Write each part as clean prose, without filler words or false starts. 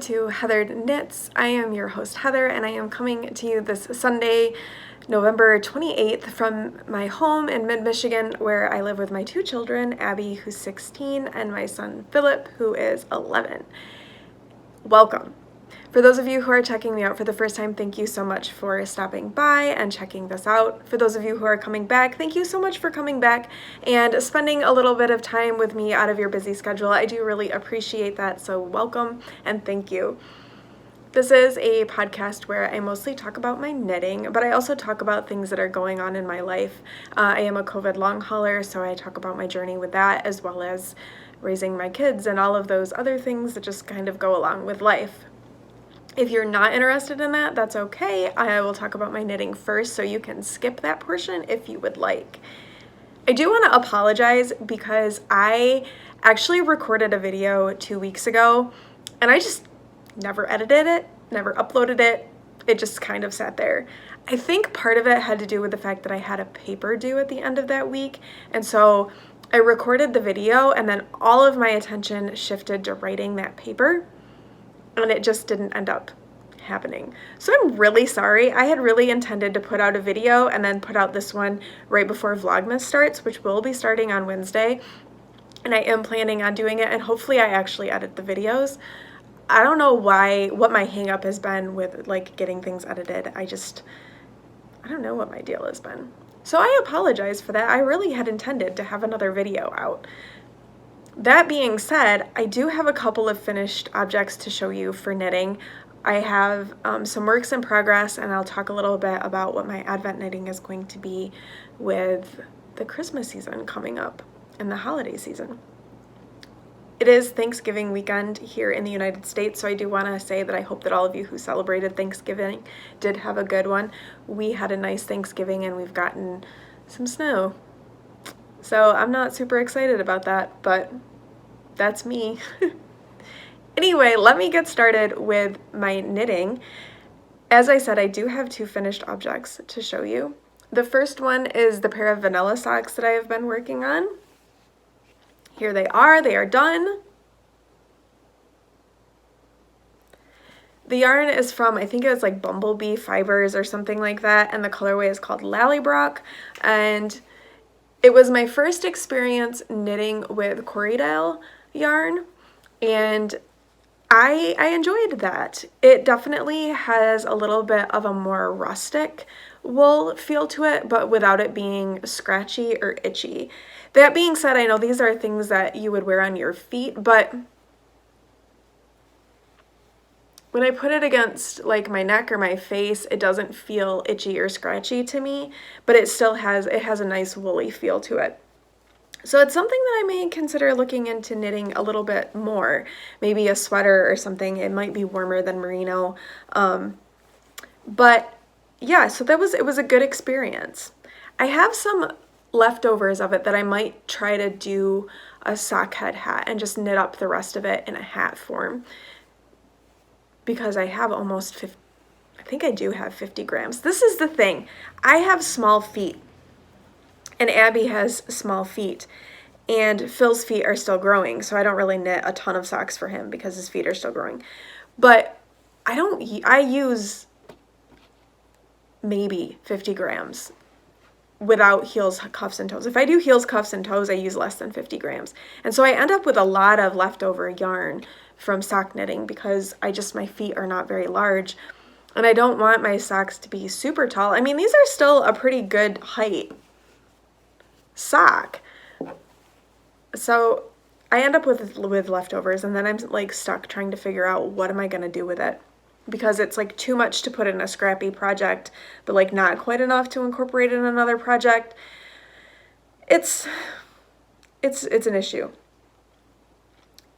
to Heathered Knits. I am your host Heather, and I am coming to you this Sunday, November 28th, from my home in mid-Michigan, where I live with my two children, Abby, who's 16, and my son Philip, who is 11. Welcome. For those of you who are checking me out for the first time, thank you so much for stopping by and checking this out. For those of you who are coming back, thank you so much for coming back and spending a little bit of time with me out of your busy schedule. I do really appreciate that, so welcome and thank you. This is a podcast where I mostly talk about my knitting, but I also talk about things that are going on in my life. I am a COVID long hauler, so I talk about my journey with that, as well as raising my kids and all of those other things that just kind of go along with life. If you're not interested in that, that's okay. I will talk about my knitting first, so you can skip that portion if you would like. I do want to apologize because I actually recorded a video 2 weeks ago, and I just never edited it, never uploaded it. It just kind of sat there. I think part of it had to do with the fact that I had a paper due at the end of that week, and so I recorded the video, and then all of my attention shifted to writing that paper, and it just didn't end up happening. So I'm really sorry. I had really intended to put out a video and then put out this one right before Vlogmas starts, which will be starting on Wednesday. And I am planning on doing it, and hopefully I actually edit the videos. I don't know what my hang up has been with like getting things edited. I don't know what my deal has been. So I apologize for that. I really had intended to have another video out. That being said, I do have a couple of finished objects to show you for knitting. I have some works in progress, and I'll talk a little bit about what my Advent knitting is going to be with the Christmas season coming up and the holiday season. It is Thanksgiving weekend here in the United States, so I do want to say that I hope that all of you who celebrated Thanksgiving did have a good one. We had a nice Thanksgiving, and we've gotten some snow. So I'm not super excited about that, but that's me. Anyway, let me get started with my knitting. As I said, I do have two finished objects to show you. The first one is the pair of vanilla socks that I have been working on. Here they are done. The yarn is from, I think it was like Bumblebee Fibers or something like that, and the colorway is called Lallybrock, and it was my first experience knitting with Corriedale yarn, and I enjoyed that. It definitely has a little bit of a more rustic wool feel to it, but without it being scratchy or itchy. That being said, I know these are things that you would wear on your feet, but when I put it against like my neck or my face, it doesn't feel itchy or scratchy to me, but it still has a nice woolly feel to it. So it's something that I may consider looking into knitting a little bit more, maybe a sweater or something. It might be warmer than merino. But yeah, so it was a good experience. I have some leftovers of it that I might try to do a sock head hat and just knit up the rest of it in a hat form, because I have almost 50, I think I do have 50 grams. This is the thing. I have small feet, and Abby has small feet, and Phil's feet are still growing, so I don't really knit a ton of socks for him because his feet are still growing. But I use maybe 50 grams without heels, cuffs, and toes. If I do heels, cuffs, and toes, I use less than 50 grams. And so I end up with a lot of leftover yarn from sock knitting because my feet are not very large, and I don't want my socks to be super tall. I mean, these are still a pretty good height sock. So I end up with leftovers, and then I'm like stuck trying to figure out what am I going to do with it, because it's like too much to put in a scrappy project, but like not quite enough to incorporate in another project. It's an issue.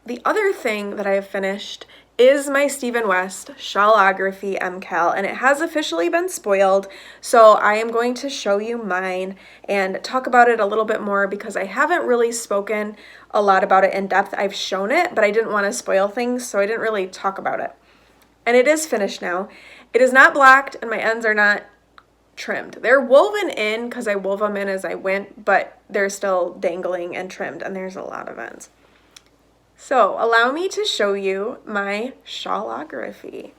The other thing that I have finished is my Stephen West Shawlography MKAL, and it has officially been spoiled, so I am going to show you mine and talk about it a little bit more because I haven't really spoken a lot about it in depth. I've shown it, but I didn't want to spoil things, so I didn't really talk about it. And it is finished now. It is not blacked, and my ends are not trimmed. They're woven in because I wove them in as I went, but they're still dangling and trimmed, and there's a lot of ends. So allow me to show you my shawlography.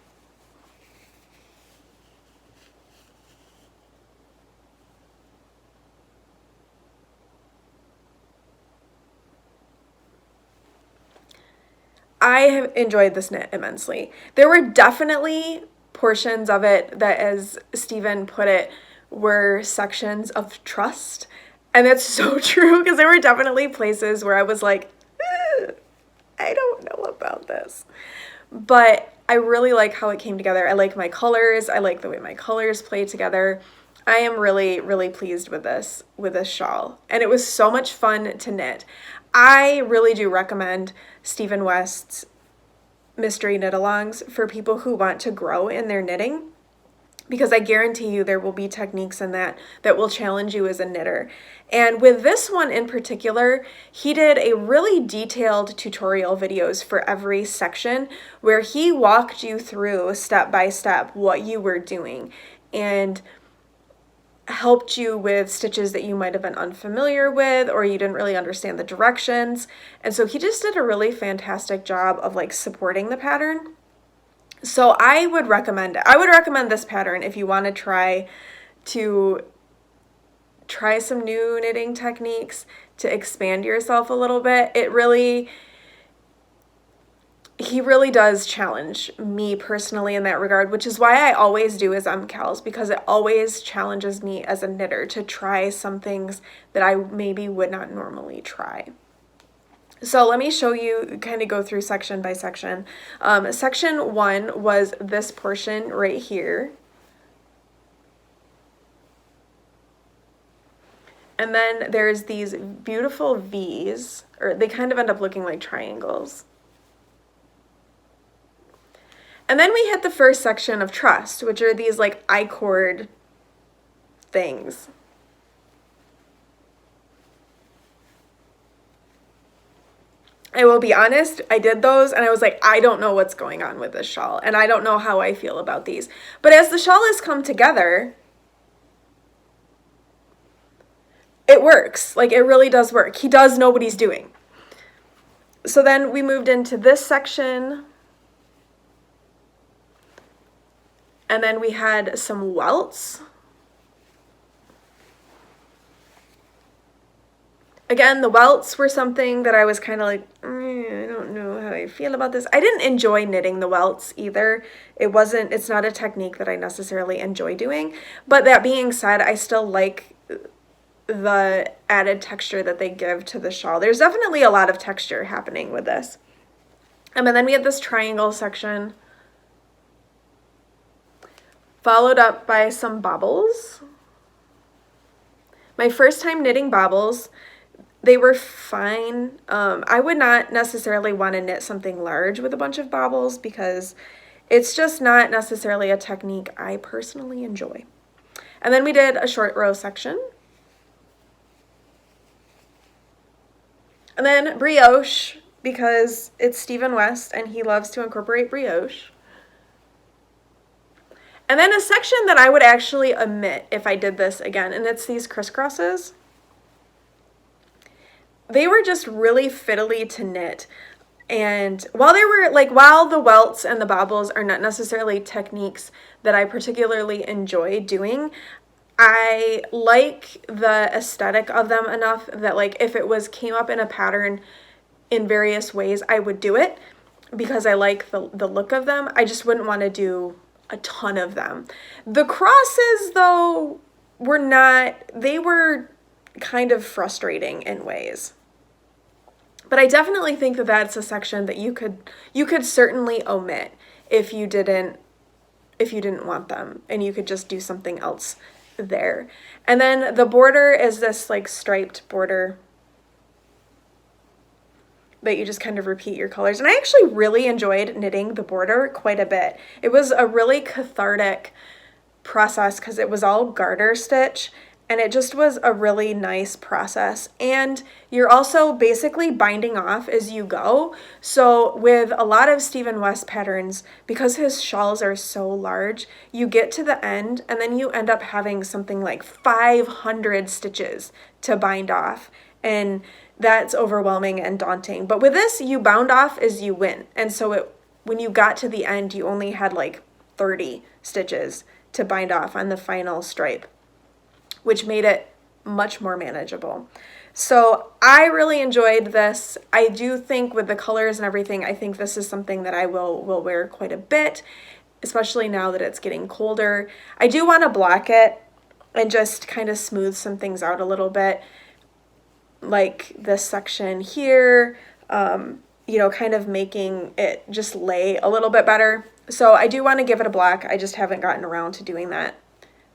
I have enjoyed this knit immensely. There were definitely portions of it that, as Stephen put it, were sections of trust. And that's so true, because there were definitely places where I was like, I don't know about this. But I really like how it came together. I like my colors. I like the way my colors play together. I am really, really pleased with this shawl. And it was so much fun to knit. I really do recommend Stephen West's mystery knit-alongs for people who want to grow in their knitting, because I guarantee you there will be techniques in that will challenge you as a knitter. And with this one in particular, he did a really detailed tutorial videos for every section where he walked you through step by step what you were doing and helped you with stitches that you might have been unfamiliar with or you didn't really understand the directions. And so he just did a really fantastic job of like supporting the pattern. So I would recommend this pattern if you want to try some new knitting techniques to expand yourself a little bit. He really does challenge me personally in that regard, which is why I always do his MKALs, because it always challenges me as a knitter to try some things that I maybe would not normally try. So let me show you, kind of go through section by section. Section 1 was this portion right here. And then there's these beautiful V's, or they kind of end up looking like triangles. And then we hit the first section of trust, which are these like I-cord things. I will be honest, I did those and I was like, I don't know what's going on with this shawl and I don't know how I feel about these. But as the shawl has come together, it works. Like, it really does work. He does know what he's doing. So then we moved into this section. And then we had some welts. Again, the welts were something that I was kind of like, I don't know how I feel about this. I didn't enjoy knitting the welts either. It's not a technique that I necessarily enjoy doing. But that being said, I still like the added texture that they give to the shawl. There's definitely a lot of texture happening with this. And then we had this triangle section, followed up by some bobbles. My first time knitting bobbles, they were fine. I would not necessarily want to knit something large with a bunch of bobbles because it's just not necessarily a technique I personally enjoy. And then we did a short row section. And then brioche, because it's Stephen West and he loves to incorporate brioche. And then a section that I would actually omit if I did this again, and it's these crisscrosses. They were just really fiddly to knit. And while the welts and the bobbles are not necessarily techniques that I particularly enjoy doing, I like the aesthetic of them enough that like if it came up in a pattern in various ways, I would do it because I like the look of them. I just wouldn't want to do a ton of them. The crosses though they were kind of frustrating in ways. But I definitely think that that's a section that you could certainly omit if you didn't want them and you could just do something else there. And then the border is this like striped border that you just kind of repeat your colors. And I actually really enjoyed knitting the border quite a bit. It was a really cathartic process because it was all garter stitch and it just was a really nice process. And you're also basically binding off as you go. So with a lot of Stephen West patterns, because his shawls are so large, you get to the end and then you end up having something like 500 stitches to bind off. And that's overwhelming and daunting. But with this, you bound off as you went. And so when you got to the end, you only had like 30 stitches to bind off on the final stripe, which made it much more manageable. So I really enjoyed this. I do think with the colors and everything, I think this is something that I will wear quite a bit, especially now that it's getting colder. I do want to block it and just kind of smooth some things out a little bit, like this section here, you know, kind of making it just lay a little bit better. So I do want to give it a black. I just haven't gotten around to doing that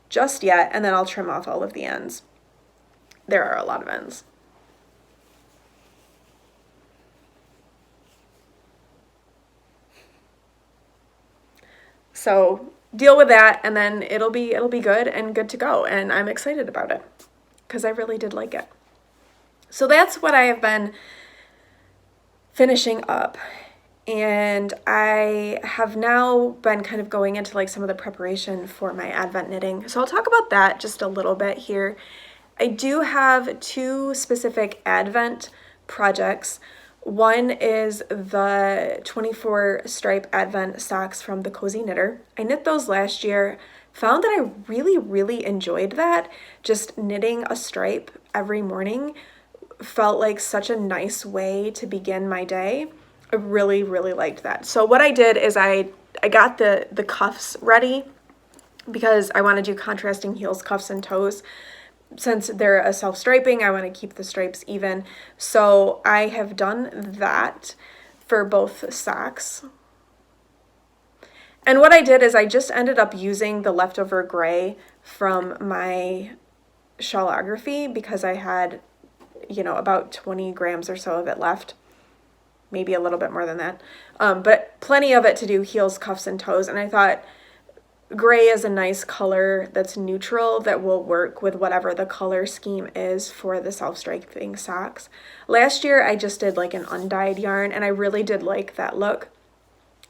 just yet, and then I'll trim off all of the ends. There are a lot of ends. So deal with that, and then it'll be good and good to go, and I'm excited about it because I really did like it. So that's what I have been finishing up, and I have now been kind of going into like some of the preparation for my Advent knitting. So I'll talk about that just a little bit here. I do have two specific Advent projects. One is the 24 stripe Advent socks from the Cozy Knitter. I knit those last year, found that I really enjoyed that. Just knitting a stripe every morning felt like such a nice way to begin my day. I really liked that. So what I did is I got the cuffs ready because I want to do contrasting heels, cuffs, and toes. Since they're a self-striping, I want to keep the stripes even. So I have done that for both socks. And what I did is I just ended up using the leftover gray from my Shawlography because I had, you know, about 20 grams or so of it left. Maybe a little bit more than that. But plenty of it to do heels, cuffs, and toes. And I thought gray is a nice color that's neutral that will work with whatever the color scheme is for the self-striping socks. Last year I just did like an undyed yarn, and I really did like that look.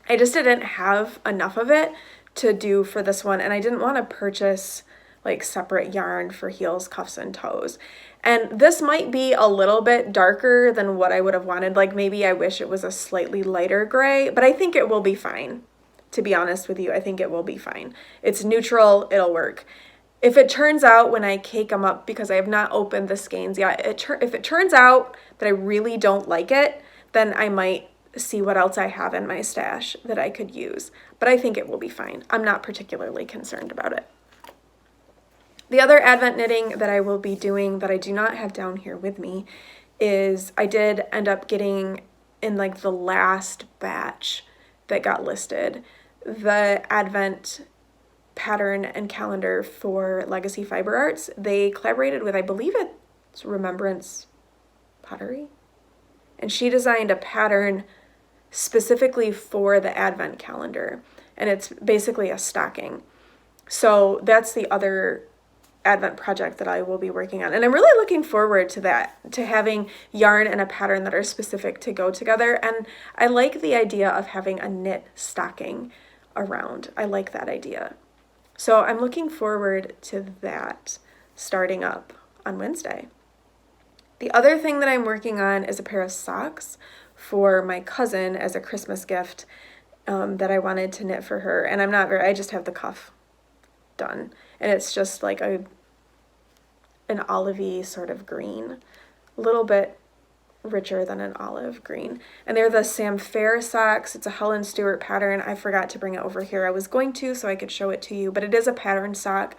I just didn't have enough of it to do for this one, and I didn't want to purchase like separate yarn for heels, cuffs, and toes. And this might be a little bit darker than what I would have wanted. Like maybe I wish it was a slightly lighter gray, but I think it will be fine. To be honest with you, I think it will be fine. It's neutral, it'll work. If it turns out when I cake them up, because I have not opened the skeins yet, if it turns out that I really don't like it, then I might see what else I have in my stash that I could use. But I think it will be fine. I'm not particularly concerned about it. The other Advent knitting that I will be doing that I do not have down here with me is I did end up getting in like the last batch that got listed the Advent pattern and calendar for Legacy Fiber Arts. They collaborated with, I believe it's Remembrance Pottery, and she designed a pattern specifically for the Advent calendar, and it's basically a stocking. So that's the other Advent project that I will be working on, and I'm really looking forward to that, to having yarn and a pattern that are specific to go together. And I like the idea of having a knit stocking around. I like that idea. So I'm looking forward to that starting up on Wednesday. The other thing that I'm working on is a pair of socks for my cousin as a Christmas gift that I wanted to knit for her. And I just have the cuff done. And it's just like an olivey sort of green, a little bit richer than an olive green. And they're the Samphire socks. It's a Helen Stewart pattern. I forgot to bring it over here. I was going to so I could show it to you, but it is a pattern sock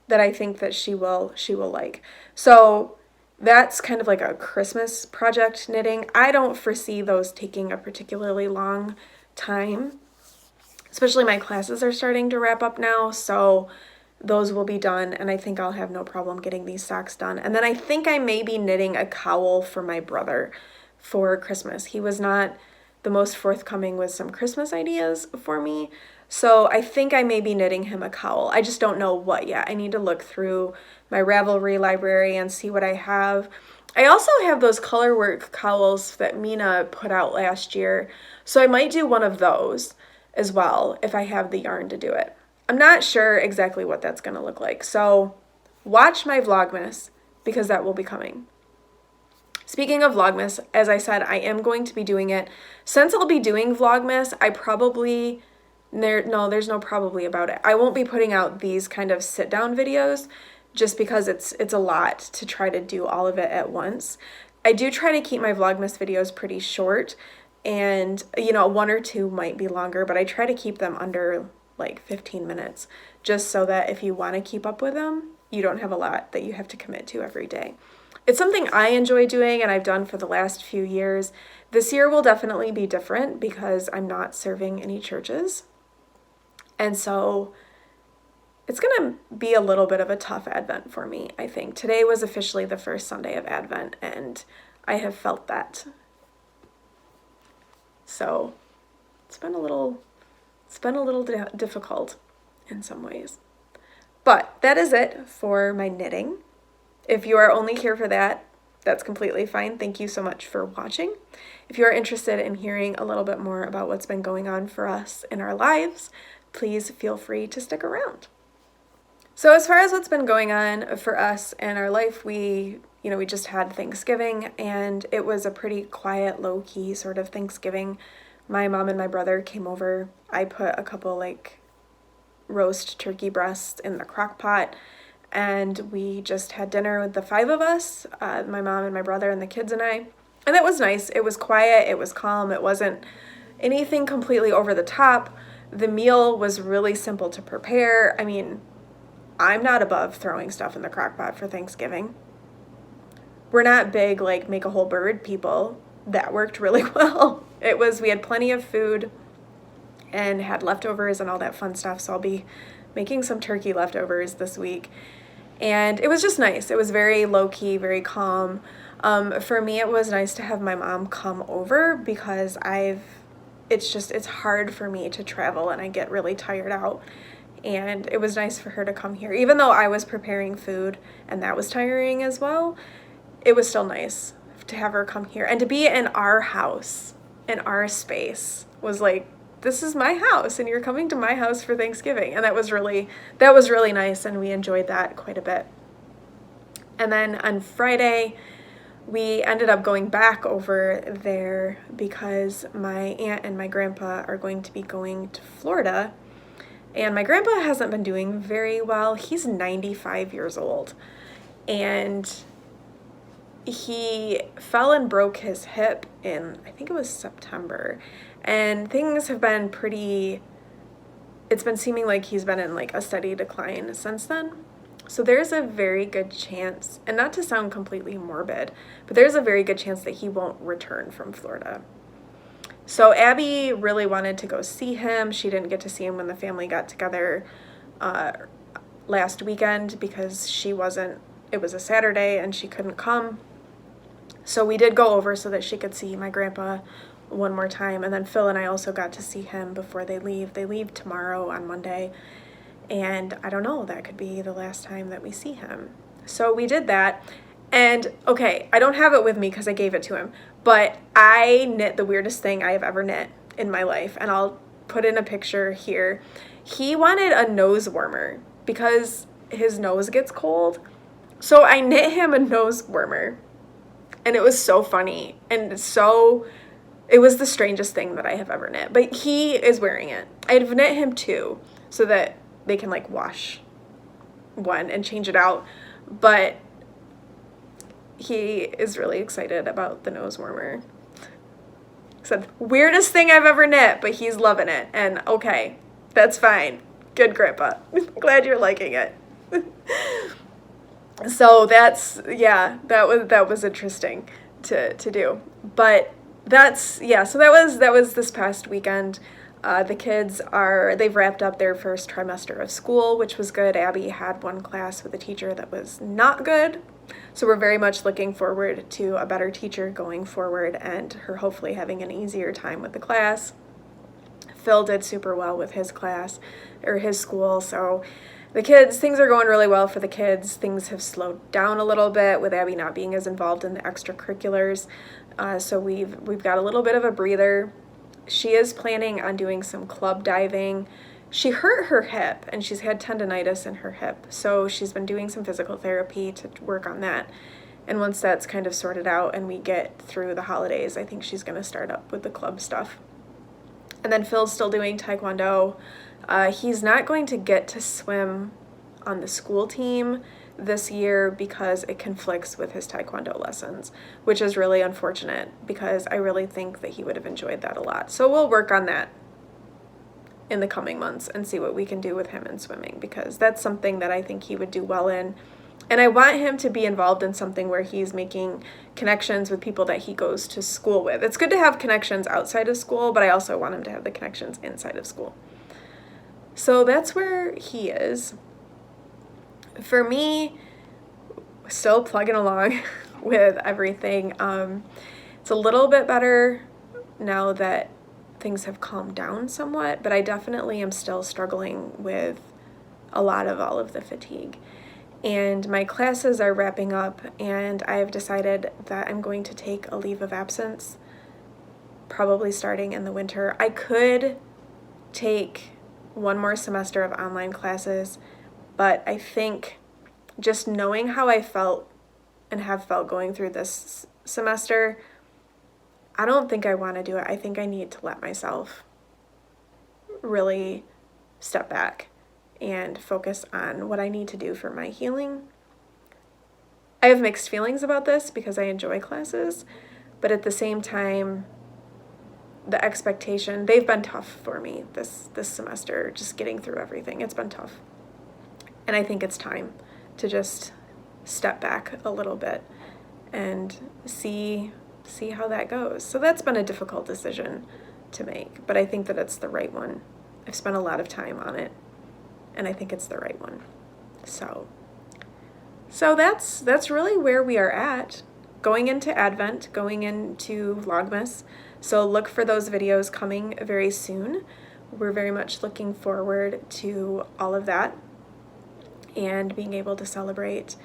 that I think that she will like. So that's kind of like a Christmas project knitting. I don't foresee those taking a particularly long time, especially my classes are starting to wrap up now, so those will be done, and I think I'll have no problem getting these socks done. And then I think I may be knitting a cowl for my brother for Christmas. He was not the most forthcoming with some Christmas ideas for me, so I think I may be knitting him a cowl. I just don't know what yet. I need to look through my Ravelry library and see what I have. I also have those colorwork cowls that Mina put out last year, so I might do one of those as well if I have the yarn to do it. I'm not sure exactly what that's going to look like, so watch my Vlogmas because that will be coming. Speaking of Vlogmas, as I said, I am going to be doing it. Since I'll be doing Vlogmas, there's no probably about it. I won't be putting out these kind of sit-down videos just because it's a lot to try to do all of it at once. I do try to keep my Vlogmas videos pretty short, and, you know, one or two might be longer, but I try to keep them under like 15 minutes, just so that if you want to keep up with them, you don't have a lot that you have to commit to every day. It's something I enjoy doing and I've done for the last few years. This year will definitely be different because I'm not serving any churches. And so it's going to be a little bit of a tough Advent for me, I think. Today was officially the first Sunday of Advent, and I have felt that. So it's been a little difficult in some ways. But that is it for my knitting. If you are only here for that, that's completely fine. Thank you so much for watching. If you are interested in hearing a little bit more about what's been going on for us in our lives, please feel free to stick around. So as far as what's been going on for us in our life, we just had Thanksgiving, and it was a pretty quiet, low-key sort of Thanksgiving. My mom and my brother came over. I put a couple roast turkey breasts in the crock pot, and we just had dinner with the 5 of us, my mom and my brother and the kids and I. And that was nice. It was quiet. It was calm. It wasn't anything completely over the top. The meal was really simple to prepare. I mean, I'm not above throwing stuff in the crock pot for Thanksgiving. We're not big, make a whole bird people. That worked really well. We had plenty of food and had leftovers and all that fun stuff. So I'll be making some turkey leftovers this week. And it was just nice. It was very low-key, very calm. For me, it was nice to have my mom come over because it's hard for me to travel and I get really tired out. And it was nice for her to come here. Even though I was preparing food and that was tiring as well, it was still nice to have her come here. And to be in our house, in our space, was this is my house and you're coming to my house for Thanksgiving. And that was really nice, and we enjoyed that quite a bit. And then on Friday, we ended up going back over there because my aunt and my grandpa are going to be going to Florida. And my grandpa hasn't been doing very well. He's 95 years old. And he fell and broke his hip in, I think it was September. And things have been it's been seeming like he's been in a steady decline since then. So there's a very good chance, and not to sound completely morbid, but there's a very good chance that he won't return from Florida. So Abby really wanted to go see him. She didn't get to see him when the family got together last weekend because it was a Saturday and she couldn't come. So we did go over so that she could see my grandpa one more time. And then Phil and I also got to see him before they leave. They leave tomorrow on Monday. And I don't know, that could be the last time that we see him. So we did that. And okay, I don't have it with me because I gave it to him, but I knit the weirdest thing I have ever knit in my life. And I'll put in a picture here. He wanted a nose warmer because his nose gets cold. So I knit him a nose warmer. And it was so funny. And it was the strangest thing that I have ever knit. But he is wearing it. I've knit him 2 so that they can wash one and change it out. But he is really excited about the nose warmer. He said, weirdest thing I've ever knit, but he's loving it. And okay, that's fine. Good, Grandpa. Glad you're liking it. So that was interesting to do. But so that was this past weekend. The kids they've wrapped up their first trimester of school, which was good. Abby had one class with a teacher that was not good. So we're very much looking forward to a better teacher going forward and her hopefully having an easier time with the class. Phil did super well with his class or his school. So things are going really well for the kids. Things have slowed down a little bit with Abby not being as involved in the extracurriculars. So we've got a little bit of a breather. She is planning on doing some club diving. She hurt her hip and she's had tendonitis in her hip. So she's been doing some physical therapy to work on that. And once that's kind of sorted out and we get through the holidays, I think she's going to start up with the club stuff. And then Phil's still doing Taekwondo. He's not going to get to swim on the school team this year because it conflicts with his Taekwondo lessons, which is really unfortunate because I really think that he would have enjoyed that a lot. So we'll work on that in the coming months and see what we can do with him in swimming, because that's something that I think he would do well in. And I want him to be involved in something where he's making connections with people that he goes to school with. It's good to have connections outside of school, but I also want him to have the connections inside of school. So that's where he is. For me, still plugging along with everything. It's a little bit better now that things have calmed down somewhat, but I definitely am still struggling with a lot of all of the fatigue. And my classes are wrapping up, and I have decided that I'm going to take a leave of absence, probably starting in the winter. I could take one more semester of online classes, but I think just knowing how I felt and have felt going through this semester, I don't think I want to do it. I think I need to let myself really step back and focus on what I need to do for my healing. I have mixed feelings about this because I enjoy classes, but at the same time, the expectation, they've been tough for me this semester, just getting through everything. It's been tough. And I think it's time to just step back a little bit and see how that goes. So that's been a difficult decision to make, but I think that it's the right one. I've spent a lot of time on it, and I think it's the right one. So that's really where we are at, going into Advent, going into Vlogmas. So look for those videos coming very soon. We're very much looking forward to all of that and being able to celebrate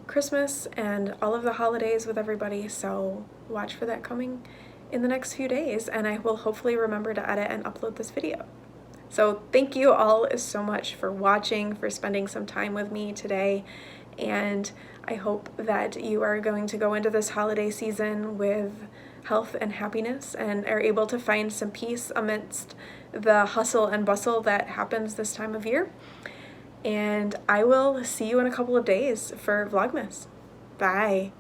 Christmas and all of the holidays with everybody. So watch for that coming in the next few days, and I will hopefully remember to edit and upload this video. So thank you all so much for watching, for spending some time with me today, and I hope that you are going to go into this holiday season with health and happiness and are able to find some peace amidst the hustle and bustle that happens this time of year. And I will see you in a couple of days for Vlogmas. Bye.